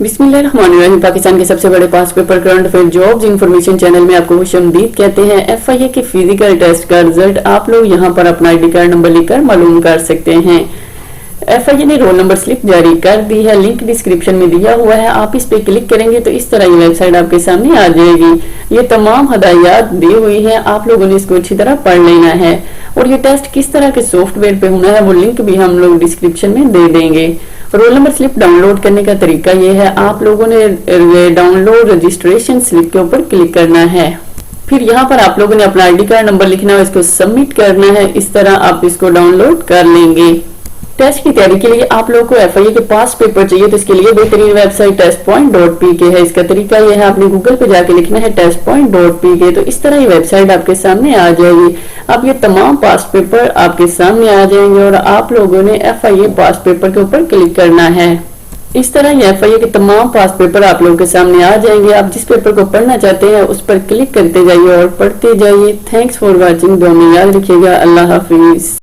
बिस्मिल्लाहिर्रहमानिर्रहीम। पाकिस्तान के सबसे बड़े पास paper current affair jobs information channel में आपको खुशामदीद कहते हैं। FIA के फिजिकल टेस्ट का रिजल्ट आप लोग यहां पर अपना ID कार्ड नंबर लिखकर मालूम कर सकते हैं। FIA ने रोल नंबर स्लिप जारी कर दी है, लिंक डिस्क्रिप्शन में दिया हुआ है। आप इस पे क्लिक करेंगे तो इस तरह ये वेबसाइट आपके सामने आ जाएगी। ये तमाम हदायत दी हुई है, आप लोगों ने इसको अच्छी तरह पढ़ लेना है। और ये टेस्ट किस तरह के सॉफ्टवेयर पे होना है वो लिंक भी हम लोग डिस्क्रिप्शन में दे देंगे। रोल नंबर स्लिप डाउनलोड करने का तरीका ये है, आप लोगों ने डाउनलोड रजिस्ट्रेशन स्लिप के ऊपर क्लिक करना है। फिर यहाँ पर आप लोगों ने अपना ID कार्ड नंबर लिखना है, इसको सबमिट करना है। इस तरह आप इसको डाउनलोड कर लेंगे। टेस्ट की तैयारी के लिए आप लोगों को FIA के पास पेपर चाहिए, तो इसके लिए बेहतरीन वेबसाइट testpoint.pk है। इसका तरीका यह है, आपने गूगल पे जाके लिखना है testpoint.pk, तो इस तरह ये वेबसाइट आपके सामने आ जाएगी। अब ये तमाम पास पेपर आपके सामने आ जाएंगे और आप लोगों ने FIA पास पेपर के ऊपर क्लिक करना है। इस तरह ये FIA के तमाम पास पेपर आप लोगों के सामने आ जाएंगे। आप जिस पेपर को पढ़ना चाहते हैं उस पर क्लिक करते जाइए और पढ़ते जाइए। Thanks for watching. दुआ में याद रखिएगा। अल्लाह हाफिज।